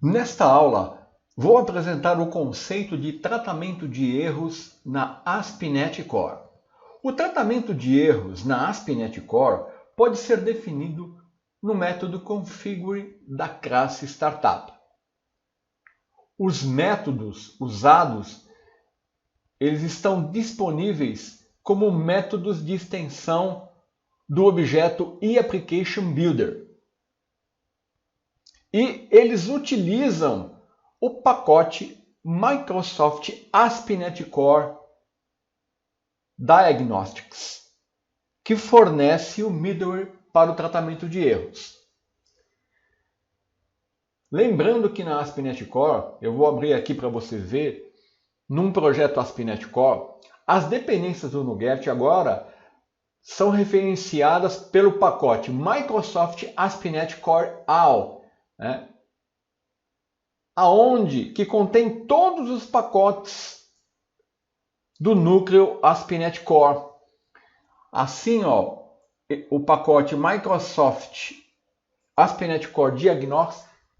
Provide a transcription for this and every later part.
Nesta aula, vou apresentar o conceito de tratamento de erros na ASP.NET Core. O tratamento de erros na ASP.NET Core pode ser definido no método configure da classe Startup. Os métodos usados eles estão disponíveis como métodos de extensão do objeto eApplicationBuilder. E eles utilizam o pacote Microsoft ASP.NET Core Diagnostics, que fornece o middleware para o tratamento de erros. Lembrando que na ASP.NET Core, eu vou abrir aqui para você ver, num projeto ASP.NET Core, as dependências do NuGet agora são referenciadas pelo pacote Microsoft ASP.NET Core All, aonde que contém todos os pacotes do núcleo ASP.NET Core. Assim, o pacote Microsoft ASP.NET Core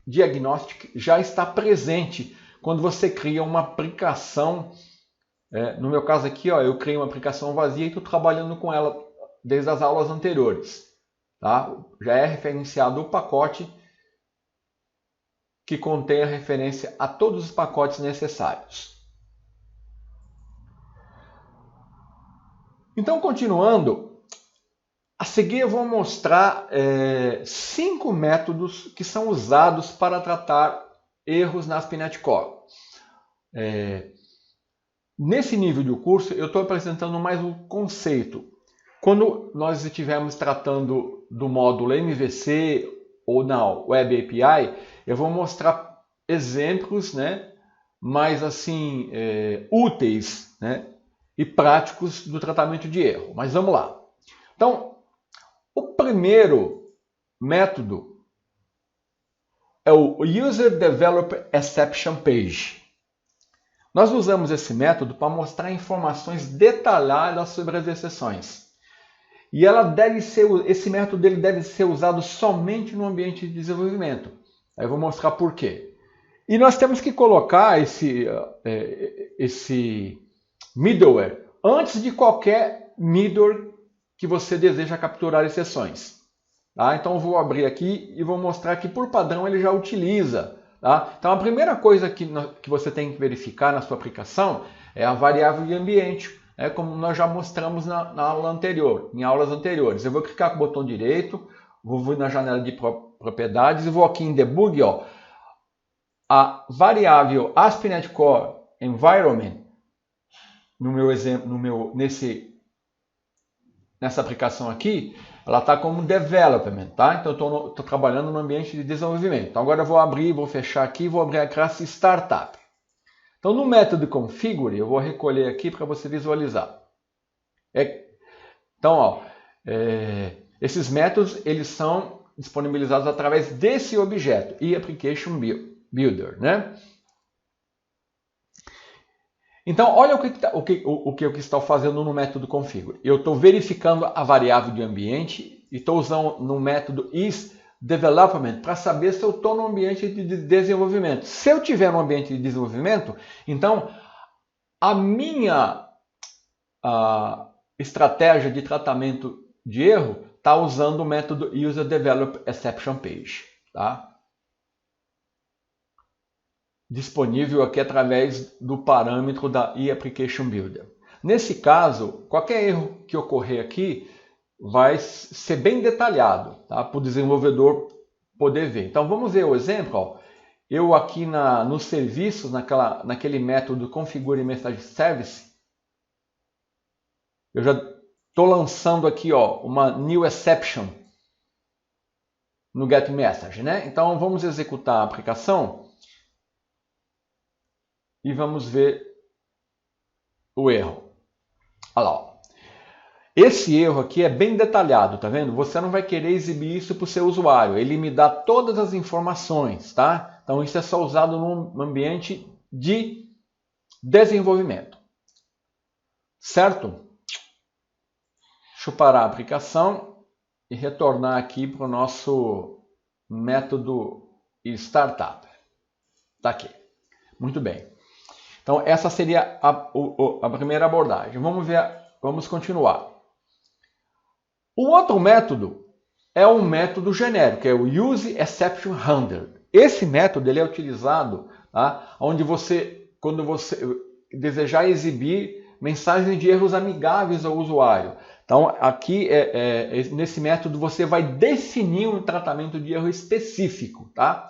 Diagnostic já está presente quando você cria uma aplicação. No meu caso aqui, eu criei uma aplicação vazia e estou trabalhando com ela desde as aulas anteriores. Tá? Já é referenciado o pacote que contém a referência a todos os pacotes necessários. Então, continuando, a seguir eu vou mostrar 5 métodos que são usados para tratar erros na ASP.NET Core. Nesse nível do curso, eu estou apresentando mais um conceito. Quando nós estivermos tratando do módulo MVC ou na Web API, eu vou mostrar exemplos, mais assim úteis, e práticos do tratamento de erro. Mas vamos lá. Então, o primeiro método é o User Developer Exception Page. Nós usamos esse método para mostrar informações detalhadas sobre as exceções. E esse método deve ser usado somente no ambiente de desenvolvimento. Aí eu vou mostrar por quê. E nós temos que colocar esse middleware antes de qualquer middleware que você deseja capturar exceções. Tá? Então eu vou abrir aqui e vou mostrar que por padrão ele já utiliza. Tá? Então a primeira coisa que você tem que verificar na sua aplicação é a variável de ambiente, como nós já mostramos na aula anterior, em aulas anteriores. Eu vou clicar com o botão direito, vou vir na janela de propriedades e vou aqui em debug, a variável ASP.NET Core Environment, no meu exemplo, nessa aplicação aqui, ela está como development, tá? Então eu estou trabalhando no ambiente de desenvolvimento. Então agora eu vou abrir, vou fechar aqui, vou abrir a classe Startup. Então no método configure, eu vou recolher aqui para você visualizar. Então, esses métodos eles são disponibilizados através desse objeto, eApplicationBuilder, Então, olha o que eu estou fazendo no método configure. Eu estou verificando a variável de ambiente e estou usando no método isDevelopment para saber se eu estou no ambiente de desenvolvimento. Se eu tiver no ambiente de desenvolvimento, então a minha estratégia de tratamento de erro está usando o método UserDevelopExceptionPage. Tá? Disponível aqui através do parâmetro da eApplicationBuilder. Nesse caso, qualquer erro que ocorrer aqui vai ser bem detalhado, tá? Para o desenvolvedor poder ver. Então vamos ver o exemplo. Eu aqui nos serviços, naquele método configure message service, eu já estou lançando aqui uma new exception no getMessage. Então vamos executar a aplicação. E vamos ver o erro. Olha lá. Esse erro aqui é bem detalhado, tá vendo? Você não vai querer exibir isso para o seu usuário. Ele me dá todas as informações, tá? Então isso é só usado no ambiente de desenvolvimento. Certo? Deixa eu parar a aplicação e retornar aqui para o nosso método Startup. Tá aqui. Muito bem. Então, essa seria a primeira abordagem. Vamos continuar. O outro método é um método genérico, é o Use Exception Handler. Esse método ele é utilizado, tá, quando você desejar exibir mensagens de erros amigáveis ao usuário. Então, aqui, nesse método, você vai definir um tratamento de erro específico. Tá?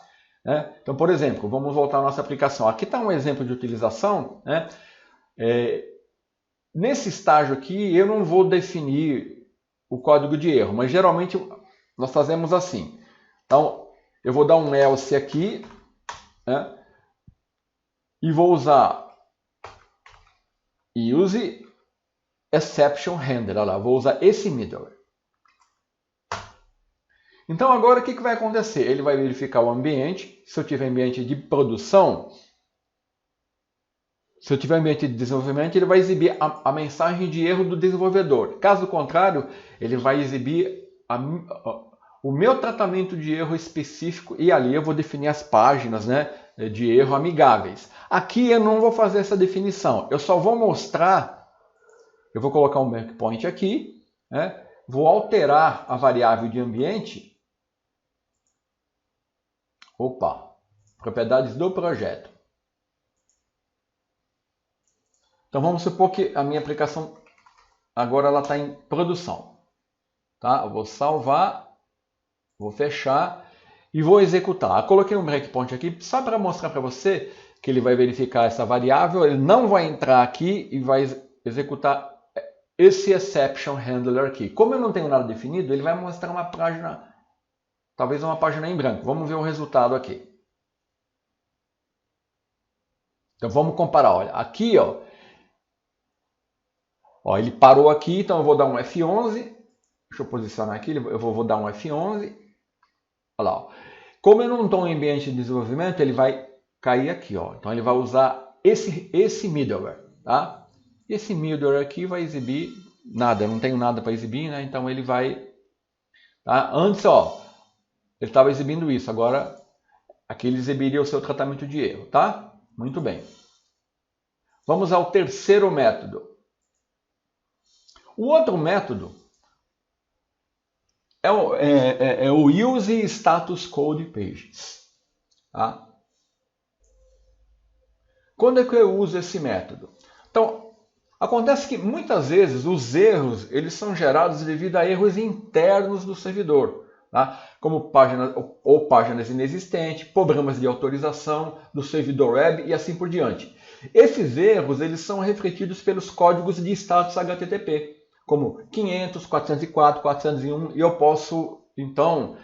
Então, por exemplo, vamos voltar à nossa aplicação. Aqui está um exemplo de utilização. Né? Nesse estágio aqui, eu não vou definir o código de erro, mas geralmente nós fazemos assim. Então, eu vou dar um else aqui, né? E vou usar use exception handler. Olha lá, vou usar esse middleware. Então, agora o que vai acontecer? Ele vai verificar o ambiente. Se eu tiver ambiente de produção, se eu tiver ambiente de desenvolvimento, ele vai exibir a mensagem de erro do desenvolvedor. Caso contrário, ele vai exibir o meu tratamento de erro específico e ali eu vou definir as páginas, né, de erro amigáveis. Aqui eu não vou fazer essa definição, eu só vou mostrar, eu vou colocar um breakpoint aqui, né, vou alterar a variável de ambiente, propriedades do projeto. Então vamos supor que a minha aplicação agora ela está em produção. Tá? Eu vou salvar, vou fechar e vou executar. Eu coloquei um breakpoint aqui só para mostrar para você que ele vai verificar essa variável, ele não vai entrar aqui e vai executar esse exception handler aqui. Como eu não tenho nada definido, ele vai mostrar uma página, talvez uma página em branco. Vamos ver o resultado aqui. Então vamos comparar, olha, aqui ele parou aqui, então eu vou dar um F11, deixa eu posicionar aqui, eu vou dar um F11, olha lá, como eu não estou em ambiente de desenvolvimento, ele vai cair aqui, então ele vai usar esse middleware, tá? Esse middleware aqui vai exibir nada, eu não tenho nada para exibir, né? Então ele vai, tá? Antes, ele estava exibindo isso, agora aqui ele exibiria o seu tratamento de erro, tá? Muito bem. Vamos ao terceiro método. O outro método é o Use Status Code Pages. Tá? Quando é que eu uso esse método? Então, acontece que muitas vezes os erros eles são gerados devido a erros internos do servidor, tá? Como páginas inexistentes, problemas de autorização do servidor web e assim por diante. Esses erros eles são refletidos pelos códigos de status HTTP. Como 500, 404, 401, e eu posso, então,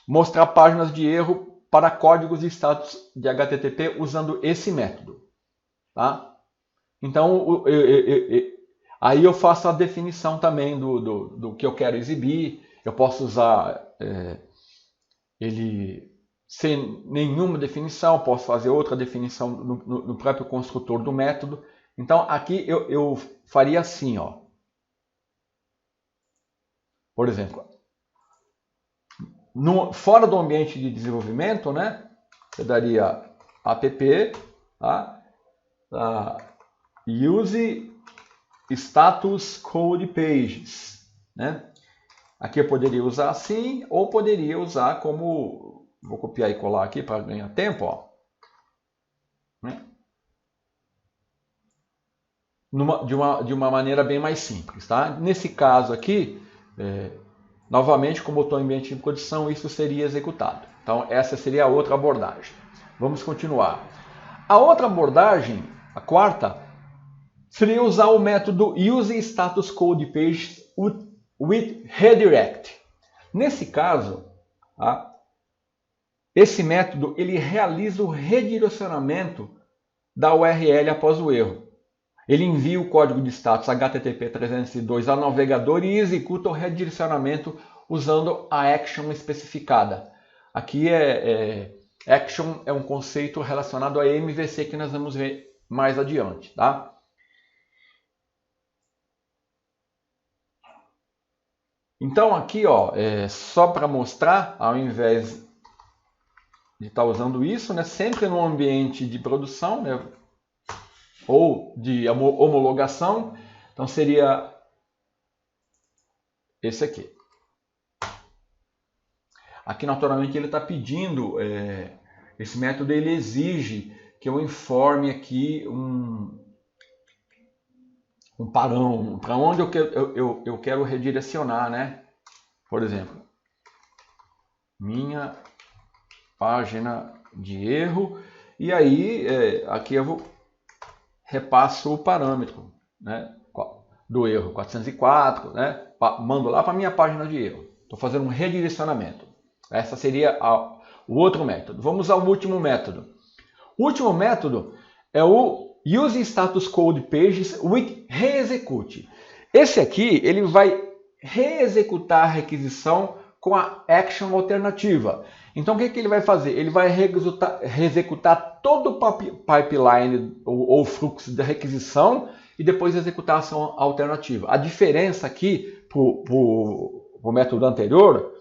mostrar páginas de erro para códigos de status de HTTP usando esse método. Tá? Então, aí eu faço a definição também do que eu quero exibir. Eu posso usar ele sem nenhuma definição, posso fazer outra definição no próprio construtor do método. Então, aqui eu faria assim, Por exemplo, fora do ambiente de desenvolvimento, né, eu daria app, tá, use status code pages. Né? Aqui eu poderia usar assim, ou poderia usar como, vou copiar e colar aqui para ganhar tempo, né? De uma maneira bem mais simples. Tá? Nesse caso aqui, novamente, como eu estou em ambiente de produção, isso seria executado. Então, essa seria a outra abordagem. Vamos continuar. A outra abordagem, a quarta, seria usar o método Use Status Code Pages with Redirect. Nesse caso, esse método ele realiza o redirecionamento da URL após o erro. Ele envia o código de status HTTP 302 ao navegador e executa o redirecionamento usando a action especificada. Aqui action é um conceito relacionado a MVC que nós vamos ver mais adiante. Tá? Então aqui, só para mostrar, ao invés de estar usando isso, né? Sempre no ambiente de produção, né? Ou de homologação. Então seria esse aqui. Aqui naturalmente ele está pedindo, esse método ele exige que eu informe aqui um padrão, para onde eu quero redirecionar, né? Por exemplo, minha página de erro, e aí aqui eu repasso o parâmetro, né, do erro 404, né, mando lá para a minha página de erro. Estou fazendo um redirecionamento. Essa seria o outro método. Vamos ao último método. O último método é o Use Status Code Pages with Reexecute. Esse aqui ele vai reexecutar a requisição com a action alternativa. Então o que ele vai fazer? Ele vai reexecutar todo o pipeline ou fluxo da requisição e depois executar a ação alternativa. A diferença aqui para o método anterior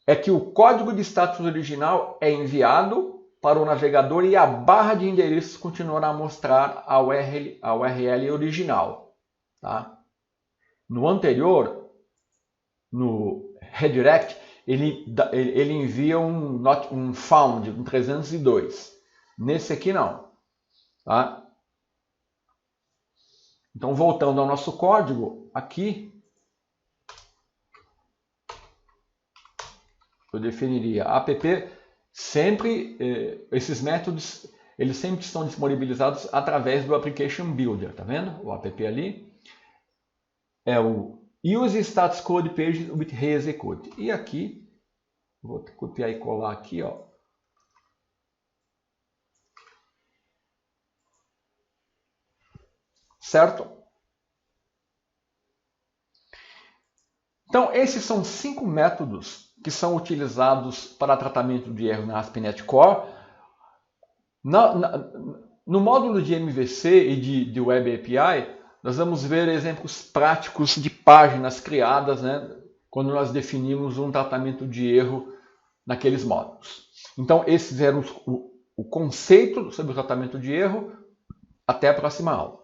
é que o código de status original é enviado para o navegador e a barra de endereços continuará a mostrar a URL original. Tá? No anterior, no redirect, ele envia um found, um 302. Nesse aqui não. Tá? Então, voltando ao nosso código, aqui eu definiria app, sempre, esses métodos, eles sempre estão disponibilizados através do Application Builder, tá vendo? O app ali é o Use Status Code Pages with Reexecute. E aqui, vou copiar e colar aqui, ó. Certo? Então, esses são 5 métodos que são utilizados para tratamento de erro na ASP.NET Core. No módulo de MVC e de Web API, nós vamos ver exemplos práticos de páginas criadas, né, quando nós definimos um tratamento de erro naqueles módulos. Então, esses eram o conceito sobre o tratamento de erro. Até a próxima aula.